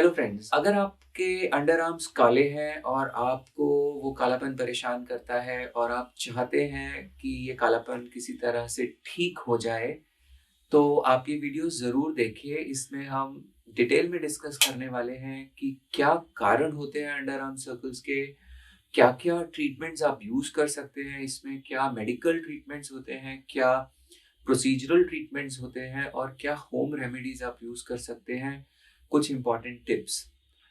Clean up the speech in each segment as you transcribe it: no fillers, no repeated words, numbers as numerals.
Hello friends, अगर आपके under arms काले हैं और आपको वो कालापन परेशान करता है और आप चाहते हैं कि ये कालापन किसी तरह से ठीक हो जाए, तो आप ये वीडियो ज़रूर देखिए। इसमें हम डिटेल में डिस्कस करने वाले हैं कि क्या कारण होते हैं अंडर आर्म सर्कल्स के, क्या-क्या ट्रीटमेंट्स आप यूज़ कर सकते हैं इसमें, क्या मेडिकल ट्रीटमेंट्स होते हैं, क्या प्रोसीजरल ट्रीटमेंट्स होते हैं और क्या होम रेमेडीज आप यूज़ कर सकते हैं, कुछ इम्पॉर्टेंट टिप्स।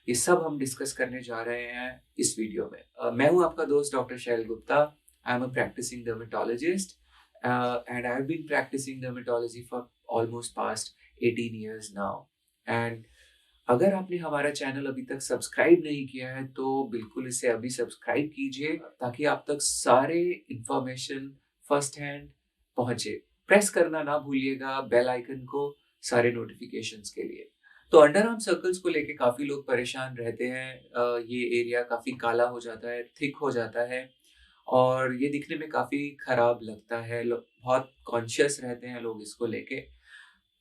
ये सब हम डिस्कस करने जा रहे हैं इस वीडियो में। मैं हूँ आपका दोस्त doctor Shail Gupta. I am a practising dermatologist and I have been practising dermatology for almost past 18 years now. And अगर आपने हमारा चैनल अभी तक सब्सक्राइब नहीं किया है तो बिल्कुल इसे अभी सब्सक्राइब कीजिए ताकि आप तक सारे इंफॉर्मेशन फर्स्ट हैंड पहुंचे। प्रेस करना ना भूलिएगा बेल आइकन को सारे नोटिफिकेशंस के लिए। तो अंडर आर्म सर्कल्स को लेके काफी लोग परेशान रहते हैं। ये एरिया काफी काला हो जाता है, थिक हो जाता है और ये दिखने में काफी खराब लगता है। बहुत कॉन्शियस रहते हैं लोग इसको लेके।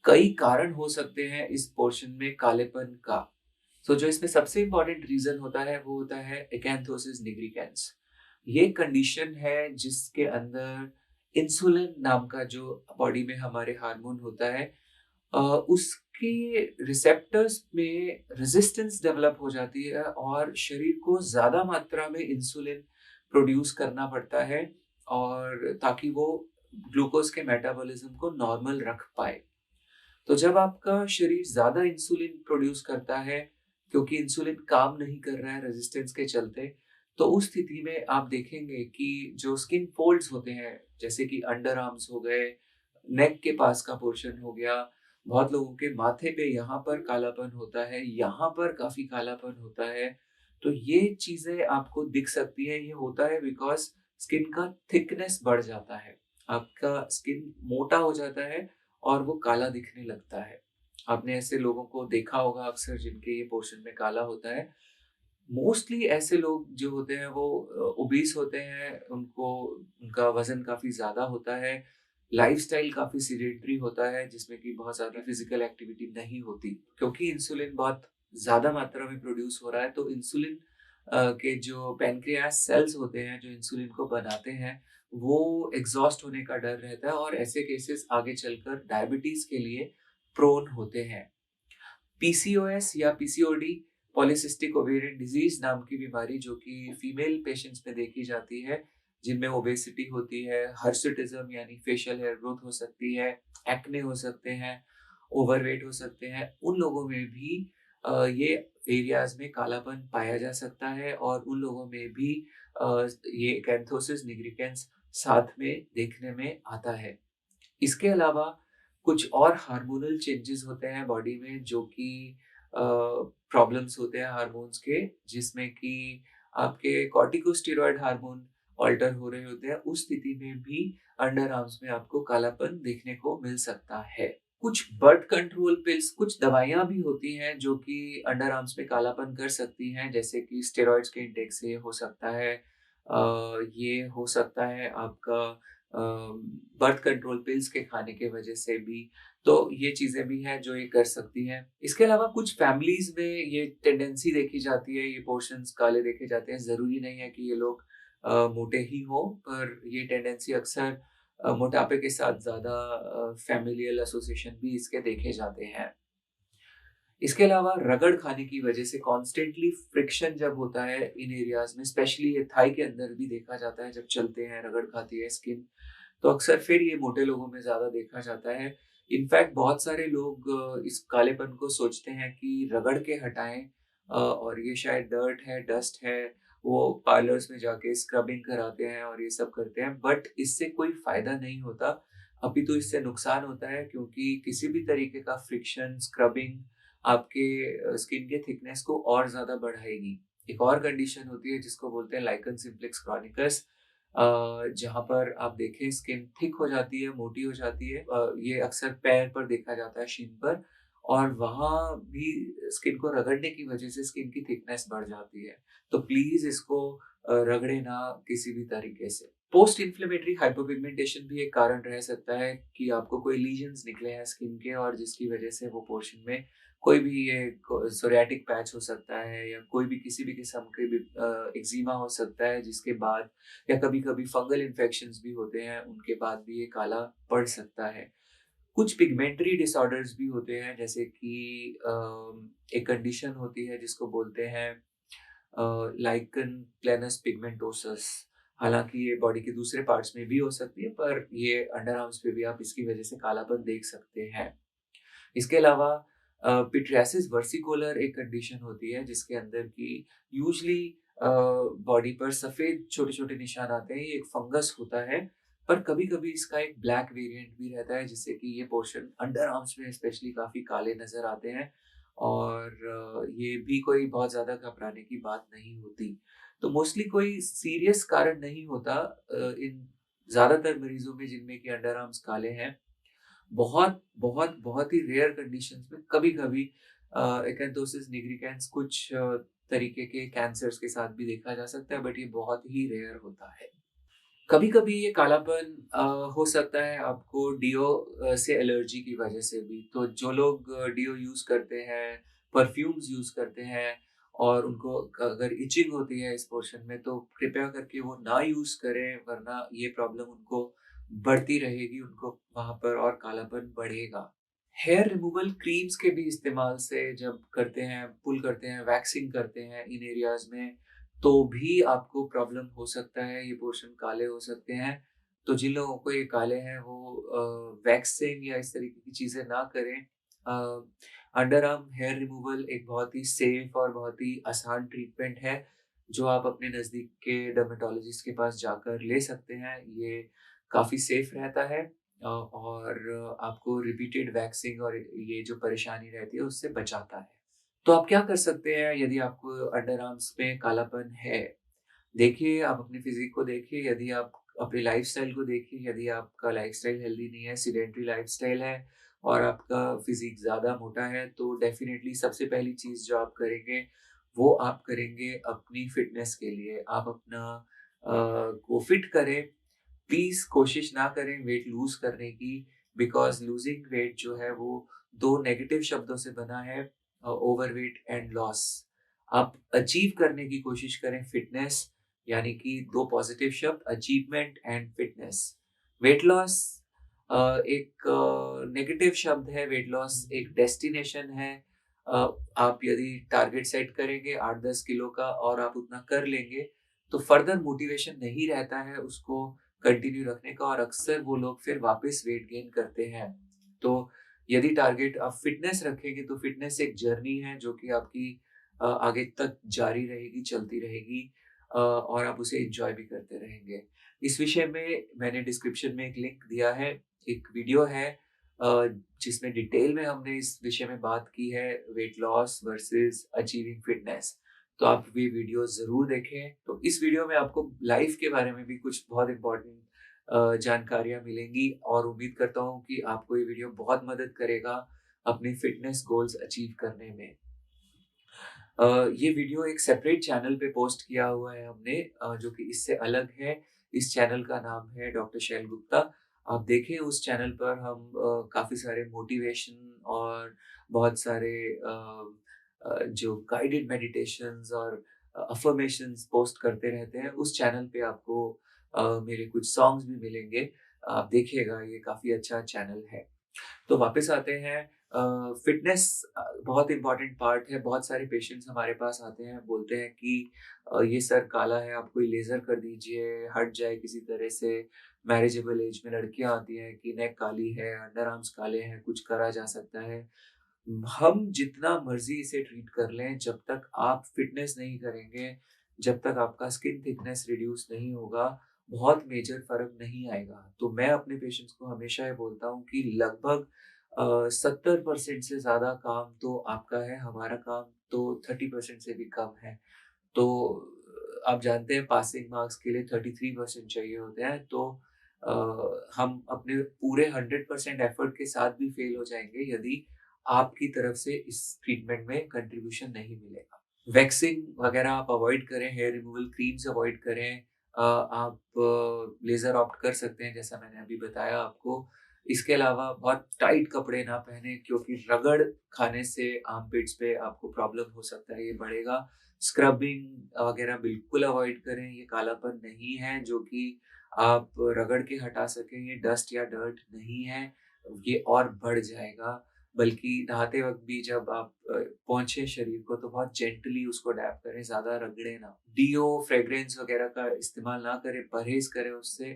कई कारण हो सकते हैं इस पोर्शन में कालेपन का। तो जो इसमें सबसे इम्पोर्टेंट रीजन होता है वो होता है एक्ैंथोसिस निग्रिकेंस। ये कंडीशन है जिसके अंदर इंसुलिन नाम का जो बॉडी में हमारे हार्मोन होता है, उसके रिसेप्टर्स में रेजिस्टेंस डेवलप हो जाती है और शरीर को ज्यादा मात्रा में इंसुलिन प्रोड्यूस करना पड़ता है और ताकि वो ग्लूकोज के मेटाबॉलिज्म को नॉर्मल रख पाए। तो जब आपका शरीर ज़्यादा इंसुलिन प्रोड्यूस करता है, क्योंकि इंसुलिन काम नहीं कर रहा है रेजिस्टेंस के चलते, तो उस स्थिति में आप देखेंगे कि जो स्किन फोल्ड्स होते हैं, जैसे कि अंडर आर्म्स हो गए, नेक के पास का पोर्शन हो गया, बहुत लोगों के माथे पे यहाँ पर कालापन होता है, यहाँ पर काफ़ी कालापन होता है। तो ये चीज़ें आपको दिख सकती है, ये होता है बिकॉज़ स्किन का थिकनेस बढ़ जाता है। आपका स्किन मोटा हो जाता है और वो काला दिखने लगता है। आपने ऐसे लोगों को देखा होगा अक्सर जिनके ये पोर्शन में काला होता है। मोस्टली ऐसे लोग जो होते हैं वो ओबीस होते हैं, उनका वज़न काफ़ी ज़्यादा होता है, लाइफ़स्टाइल काफ़ी सेडेंटरी होता है जिसमें कि बहुत ज़्यादा फिज़िकल एक्टिविटी नहीं होती। क्योंकि इंसुलिन बहुत ज़्यादा मात्रा में प्रोड्यूस हो रहा है तो इंसुलिन के जो पैनक्रियास सेल्स होते हैं जो इंसुलिन को बनाते हैं, वो एग्ज़ॉस्ट होने का डर रहता है और ऐसे केसेस आगे चलकर डायबिटीज़ के लिए प्रोन होते हैं। पीसीओएस या पीसीओडी, पॉलीसिस्टिक ओवेरियन डिजीज नाम की बीमारी जो कि फीमेल पेशेंट्स में देखी जाती है, जिनमें ओबेसिटी होती है, हर्सुटिज्म यानी फेशियल हेयर ग्रोथ हो सकती है, एक्ने हो सकते हैं, ओवरवेट हो सकते हैं। उन लोगों में भी ये एरियाज में कालापन पाया जा सकता है और उन लोगों में भी ये कैंथोसिस निग्रिकेंस साथ में देखने में आता है। इसके अलावा कुछ और हार्मोनल चेंजेस होते हैं बॉडी में जो कि प्रॉब्लम्स होते हैं हार्मोन्स के, जिसमें कि आपके कॉर्टिकोस्टेरॉइड हार्मोन ऑल्टर हो रहे होते हैं। उस स्थिति में भी अंडर आर्म्स में आपको कालापन देखने को मिल सकता है। कुछ बर्थ कंट्रोल पिल्स, कुछ दवाइयाँ भी होती हैं जो कि अंडर आर्म्स में कालापन कर सकती हैं, जैसे कि स्टेरॉइड्स के इंटेक से हो सकता है। ये हो सकता है आपका बर्थ कंट्रोल पिल्स के खाने के वजह से भी। तो ये चीज़ें भी हैं जो ये कर सकती हैं। इसके अलावा कुछ फैमिलीज़ में ये टेंडेंसी देखी जाती है, ये पोर्शंस काले देखे जाते हैं। ज़रूरी नहीं है कि ये लोग मोटे ही हों, पर ये टेंडेंसी अक्सर मोटापे के साथ ज़्यादा फ़ैमिलियल एसोसिएशन भी इसके देखे जाते हैं। इसके अलावा रगड़ खाने की वजह से कॉन्स्टेंटली फ्रिक्शन जब होता है इन एरियाज़ में, स्पेशली ये थाई के अंदर भी देखा जाता है, जब चलते हैं, रगड़ खाती है स्किन, तो अक्सर फिर ये मोटे लोगों में ज़्यादा देखा जाता है। इनफैक्ट बहुत सारे लोग इस कालेपन को सोचते हैं कि रगड़ के हटाएँ, और ये शायद डर्ट है, डस्ट है, वो पार्लर्स में जाके स्क्रबिंग कराते हैं और ये सब करते हैं, बट इससे कोई फ़ायदा नहीं होता। अपितु इससे नुकसान होता है क्योंकि किसी भी तरीके का फ्रिक्शन, स्क्रबिंग आपके स्किन के थिकनेस को और ज़्यादा बढ़ाएगी। एक और कंडीशन होती है जिसको बोलते हैं लाइकेन सिम्प्लेक्स क्रॉनिकस, जहाँ पर आप देखें स्किन थिक हो जाती है, मोटी हो जाती है। ये अक्सर पैर पर देखा जाता है, शिन पर, और वहाँ भी स्किन को रगड़ने की वजह से स्किन की थिकनेस बढ़ जाती है। तो प्लीज़ इसको रगड़े ना किसी भी तरीके से। पोस्ट इन्फ्लेमेटरी हाइपोपिगमेंटेशन भी एक कारण रह सकता है कि आपको कोई लीजन्स निकले हैं स्किन के और जिसकी वजह से वो पोर्शन में कोई भी ये सोरियाटिक पैच हो सकता है या कोई भी किसी भी किस्म के भी एक्जिमा हो सकता है जिसके बाद, या कभी-कभी फंगल इन्फेक्शंस भी होते हैं, उनके बाद भी ये काला पड़ सकता है। कुछ पिगमेंटरी डिसऑर्डर्स भी होते हैं, जैसे कि एक कंडीशन होती है जिसको बोलते हैं लाइकन प्लैनस पिगमेंटोसस। हालाँकि ये बॉडी के दूसरे पार्ट्स में भी हो सकती है, पर ये अंडर आर्म्स पे भी आप इसकी वजह से कालापन देख सकते हैं। इसके अलावा पिट्रियासिस वर्सिकोलर एक कंडीशन होती है जिसके अंदर की यूजुअली बॉडी पर सफ़ेद छोटे-छोटे निशान आते हैं। ये एक फंगस होता है, पर कभी-कभी इसका एक ब्लैक वेरिएंट भी रहता है जिससे कि ये पोर्शन अंडर आर्म्स में स्पेशली काफ़ी काले नज़र आते हैं, और ये भी कोई बहुत ज़्यादा घबराने की बात नहीं होती। तो मोस्टली कोई सीरियस कारण नहीं होता इन ज़्यादातर मरीज़ों में जिनमें कि अंडर आर्म्स काले हैं। बहुत ही रेयर कंडीशंस में कभी-कभी एक्यांथोसिस निग्रिकेंस कुछ तरीके के कैंसर्स के साथ भी देखा जा सकता है, बट ये बहुत ही रेयर होता है। कभी-कभी ये कालापन हो सकता है आपको डीओ से एलर्जी की वजह से भी। तो जो लोग डीओ यूज़ करते हैं, परफ्यूम्स यूज़ करते हैं और उनको अगर इचिंग होती है इस पोर्शन में, तो कृपया करके वो ना यूज़ करें, वरना ये प्रॉब्लम उनको बढ़ती रहेगी, उनको वहाँ पर और कालापन बढ़ेगा। हेयर रिमूवल क्रीम्स के भी इस्तेमाल से जब करते हैं, पुल करते हैं, वैक्सिंग करते हैं इन एरियाज़ में, तो भी आपको प्रॉब्लम हो सकता है, ये पोर्शन काले हो सकते हैं। तो जिन लोगों को ये काले हैं वो वैक्सिंग या इस तरीके की चीज़ें ना करें। अंडर आर्म हेयर रिमूवल एक बहुत ही सेफ और बहुत ही आसान ट्रीटमेंट है, जो आप अपने नज़दीक के डर्मेटोलॉजिस्ट के पास जाकर ले सकते हैं। ये काफ़ी सेफ रहता है और आपको रिपीटेड वैक्सिंग और ये जो परेशानी रहती है उससे बचाता है। तो आप क्या कर सकते हैं यदि आपको अंडर आर्म्स में कालापन है? देखिए, आप अपनी फ़िज़ीक को देखिए, यदि आप अपनी लाइफ़स्टाइल को देखिए, यदि आपका लाइफ़स्टाइल हेल्दी नहीं है, सेडेंटरी लाइफ़स्टाइल है और आपका फ़िज़ीक ज़्यादा मोटा है, तो डेफ़िनिटली सबसे पहली चीज़ जो आप करेंगे, वो आप करेंगे अपनी फ़िटनेस के लिए। आप अपना को फ़िट करें। प्लीज़ कोशिश ना करें वेट लूज़ करने की, बिकॉज़ लूज़िंग वेट जो है वो 2 नेगेटिव शब्दों से बना है, ओवरवेट एंड लॉस। आप अचीव करने की कोशिश करें फिटनेस, यानी कि 2 पॉज़िटिव शब्द achievement and fitness. Weight loss एक नेगेटिव शब्द है, वेट लॉस एक डेस्टिनेशन है। आप यदि टारगेट सेट करेंगे 8-10 किलो का और आप उतना कर लेंगे, तो फर्दर मोटिवेशन नहीं रहता है उसको कंटिन्यू रखने का, और अक्सर वो लोग फिर वापस वेट गेन करते हैं। तो यदि टारगेट आप फिटनेस रखेंगे, तो फिटनेस एक जर्नी है जो कि आपकी आगे तक जारी रहेगी, चलती रहेगी, और आप उसे एन्जॉय भी करते रहेंगे। इस विषय में मैंने डिस्क्रिप्शन में एक लिंक दिया है, एक वीडियो है जिसमें डिटेल में हमने इस विषय में बात की है, weight loss versus achieving fitness. तो आप ये वीडियो ज़रूर देखें। तो इस वीडियो में आपको लाइफ़ के बारे में भी कुछ बहुत इम्पोर्टेंट जानकारियाँ मिलेंगी, और उम्मीद करता हूँ कि आपको ये वीडियो बहुत मदद करेगा अपने फिटनेस गोल्स अचीव करने में। ये वीडियो एक सेपरेट चैनल पे पोस्ट किया हुआ है हमने, जो कि इससे अलग है। इस चैनल का नाम है डॉक्टर शैल गुप्ता। आप देखें, उस चैनल पर हम काफ़ी सारे मोटिवेशन और बहुत सारे जो गाइडेड मेडिटेशंस और अफ़र्मेशंस पोस्ट करते रहते हैं। उस चैनल पे आपको मेरे कुछ सॉन्ग्स भी मिलेंगे। आप देखिएगा, ये काफ़ी अच्छा चैनल है। तो वापस आते हैं, फ़िटनेस बहुत इम्पोर्टेंट पार्ट है। बहुत सारे पेशेंट्स हमारे पास आते हैं, बोलते हैं कि ये सर काला है, आप कोई लेज़र कर दीजिए, हट जाए किसी तरह से। मैरिजेबल एज में लड़कियाँ आती हैं कि नेक काली है, अंडर आर्म्स काले हैं, कुछ करा जा सकता है। हम जितना मर्ज़ी इसे ट्रीट कर लें, जब तक आप फ़िटनेस नहीं करेंगे, जब तक आपका स्किन थिकनेस रिड्यूस नहीं होगा, बहुत मेजर फ़र्क नहीं आएगा। तो मैं अपने पेशेंट्स को हमेशा ये बोलता हूँ कि लगभग 70% से ज़्यादा काम तो आपका है, हमारा काम तो 30% से भी कम है। तो आप जानते हैं, पासिंग मार्क्स के लिए 33% चाहिए होते हैं, तो हम अपने पूरे 100% एफर्ट के साथ भी फेल हो जाएँगे यदि आपकी तरफ से इस ट्रीटमेंट में कंट्रीब्यूशन नहीं मिलेगा। वैक्सिंग वगैरह आप अवॉइड करें, हेयर रिमूवल क्रीम्स अवॉइड करें। आप लेज़र ऑप्ट कर सकते हैं, जैसा मैंने अभी बताया आपको। इसके अलावा बहुत टाइट कपड़े ना पहने, क्योंकि रगड़ खाने से आर्मपिट्स पे आपको प्रॉब्लम हो सकता है, ये बढ़ेगा। स्क्रबिंग वगैरह बिल्कुल अवॉइड करें, ये कालापन नहीं है जो कि आप रगड़ के हटा सकें, ये डस्ट या डर्ट नहीं है, ये और बढ़ जाएगा। बल्कि नहाते वक़्त भी जब आप पोंछें शरीर को तो बहुत जेंटली उसको डैप करें, ज़्यादा रगड़ें ना। डियो, फ्रेग्रेंस वगैरह का इस्तेमाल ना करें, परहेज़ करें उससे।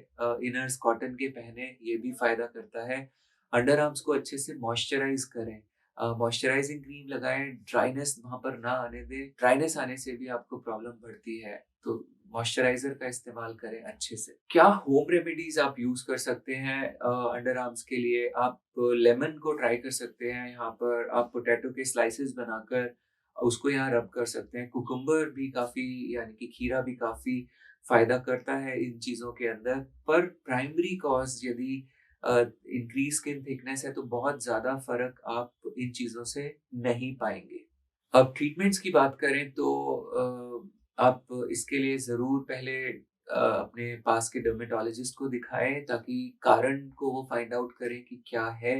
इनर्स कॉटन के पहनें, ये भी फ़ायदा करता है। अंडर आर्म्स को अच्छे से मॉइस्चराइज़ करें। मॉइस्चराइज़िंग क्रीम लगाएँ, ड्राइनेस वहाँ पर ना आने दें। ड्राइनेस आने से भी आपको प्रॉब्लम बढ़ती है, तो मॉइस्चराइज़र का इस्तेमाल करें अच्छे से। क्या होम रेमेडीज़ आप यूज़ कर सकते हैं अंडर आर्म्स के लिए? आप लेमन को ट्राई कर सकते हैं, यहाँ पर आप पोटैटो के स्लाइसेस बनाकर उसको यहाँ रब कर सकते हैं। कुकुम्बर भी काफ़ी, यानी कि खीरा भी काफ़ी फ़ायदा करता है इन चीज़ों के अंदर। पर प्राइमरी कॉज़ यदि इंक्रीज़ स्किन थिकनेस है, तो बहुत ज़्यादा फ़र्क आप इन चीज़ों से नहीं पाएँगे। अब ट्रीटमेंट्स की बात करें तो आप इसके लिए ज़रूर पहले अपने पास के डर्मेटोलॉजिस्ट को दिखाएँ, ताकि कारण को वो फाइंड आउट करें कि क्या है।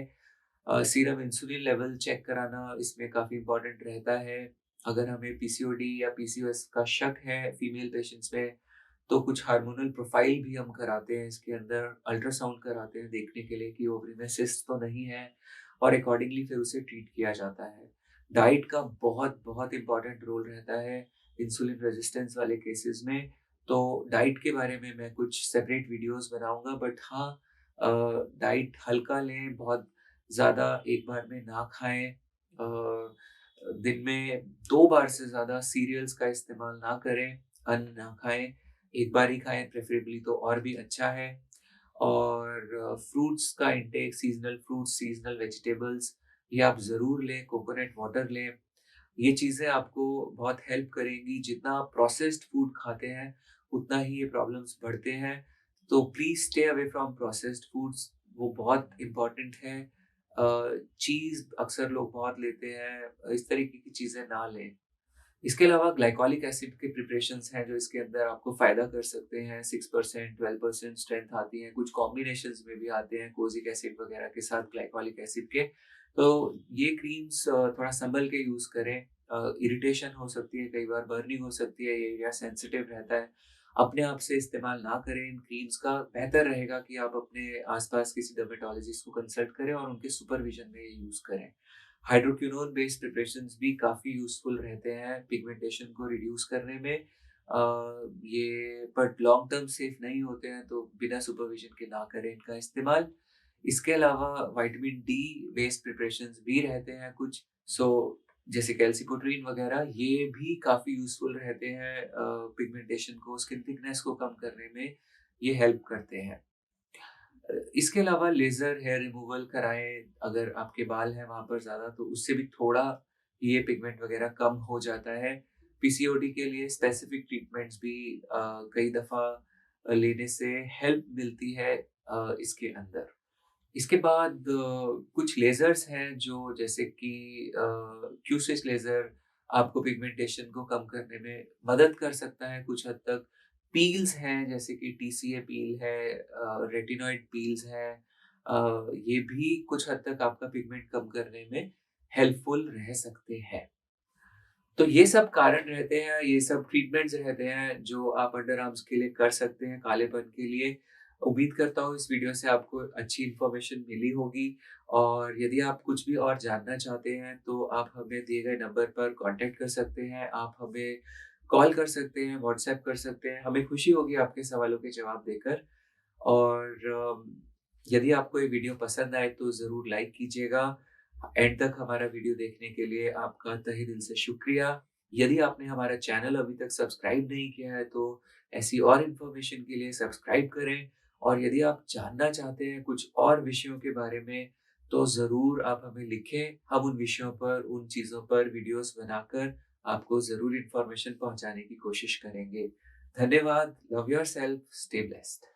सीरम इंसुलिन लेवल चेक कराना इसमें काफ़ी इम्पोर्टेंट रहता है। अगर हमें पीसीओडी या पीसीओएस का शक है फीमेल पेशेंट्स में, तो कुछ हार्मोनल प्रोफाइल भी हम कराते हैं इसके अंदर, अल्ट्रासाउंड कराते हैं देखने के लिए कि ओवरी में सिस्ट तो नहीं है, और अकॉर्डिंगली फिर उसे ट्रीट किया जाता है। डाइट का बहुत इम्पोर्टेंट रोल रहता है इंसुलिन रेजिस्टेंस वाले केसेस में, तो डाइट के बारे में मैं कुछ सेपरेट वीडियोस बनाऊँगा। बट हाँ, डाइट हल्का लें, बहुत ज़्यादा एक बार में ना खाएँ। दिन में 2 बार से ज़्यादा सीरियल्स का इस्तेमाल ना करें, अन्न ना खाएँ, एक बार ही खाएँ प्रेफ़रेबली तो और भी अच्छा है। और फ्रूट्स का intake, seasonal fruits, seasonal vegetables, ये आप ज़रूर लें, कोकोनट वाटर लें। ये चीज़ें आपको बहुत हेल्प करेंगी। जितना आप प्रोसेस्ड फूड खाते हैं, उतना ही ये प्रॉब्लम्स बढ़ते हैं। तो please stay away from processed foods, वो बहुत इम्पोर्टेंट है। चीज़ अक्सर लोग बहुत लेते हैं, इस तरीके की चीज़ें ना लें। इसके अलावा ग्लाइकोलिक एसिड के प्रिपरेशंस हैं जो इसके अंदर आपको फ़ायदा कर सकते हैं। 6% 12% स्ट्रेंथ आती है, कुछ कॉम्बिनेशंस में भी आते हैं कोज़िक एसिड वगैरह के साथ ग्लाइकोलिक एसिड के। तो ये क्रीम्स थोड़ा सँभल के यूज़ करें। इरिटेशन हो सकती है, कई बार बर्निंग हो सकती है, ये एरिया सेंसिटिव रहता है। अपने आप से इस्तेमाल ना करें इन क्रीम्स का। बेहतर रहेगा कि आप अपने आस-पास किसी डर्मेटोलॉजिस्ट को कंसल्ट करें और उनके सुपरविज़न में ये यूज़ करें। हाइड्रोक्विनोन बेस्ड प्रिपरेशंस भी काफ़ी यूज़फुल रहते हैं पिगमेंटेशन को रिड्यूस करने में। ये बट लॉन्ग टर्म सेफ नहीं होते हैं, तो बिना सुपरविज़न के ना करें इनका इस्तेमाल। इसके अलावा विटामिन डी बेस्ड प्रिपरेशंस भी रहते हैं कुछ, सो जैसे कैल्सिपोट्रीन वगैरह, ये भी काफ़ी यूज़फुल रहते हैं पिगमेंटेशन को, स्किन थिकनेस को कम करने में ये हेल्प करते हैं। इसके अलावा लेज़र हेयर रिमूवल कराएँ, अगर आपके बाल हैं वहाँ पर ज़्यादा, तो उससे भी थोड़ा ये पिगमेंट वगैरह कम हो जाता है। पीसीओडी के लिए स्पेसिफिक ट्रीटमेंट्स भी कई दफ़ा लेने से हेल्प मिलती है इसके अंदर। इसके बाद कुछ लेज़र्स हैं जो, जैसे कि क्यू-स्विच लेज़र आपको पिगमेंटेशन को कम करने में मदद कर सकता है कुछ हद तक। पील्स हैं जैसे कि टीसीए पील है, रेटिनॉइड पील्स हैं। ये भी कुछ हद तक आपका पिगमेंट कम करने में हेल्पफुल रह सकते हैं। तो ये सब कारण रहते हैं, ये सब ट्रीटमेंट्स रहते हैं जो आप अंडर आर्म्स के लिए कर सकते हैं कालेपन के लिए। उम्मीद करता हूँ इस वीडियो से आपको अच्छी इन्फॉर्मेशन मिली होगी, और यदि आप कुछ भी और जानना चाहते हैं तो आप हमें दिए गए नंबर पर कॉन्टैक्ट कर सकते हैं। आप हमें कॉल कर सकते हैं, व्हाट्सएप कर सकते हैं। हमें खुशी होगी आपके सवालों के जवाब देकर। और यदि आपको ये वीडियो पसंद आए तो ज़रूर लाइक कीजिएगा। एंड तक हमारा वीडियो देखने के लिए आपका तहे दिल से शुक्रिया। यदि आपने हमारा चैनल अभी तक सब्सक्राइब नहीं किया है, तो ऐसी और इन्फॉर्मेशन के लिए सब्सक्राइब करें। और यदि आप जानना चाहते हैं कुछ और विषयों के बारे में, तो ज़रूर आप हमें लिखें। हम उन विषयों पर, उन चीज़ों पर वीडियोस बनाकर आपको ज़रूर इन्फॉर्मेशन पहुँचाने की कोशिश करेंगे। धन्यवाद। Love yourself, stay blessed.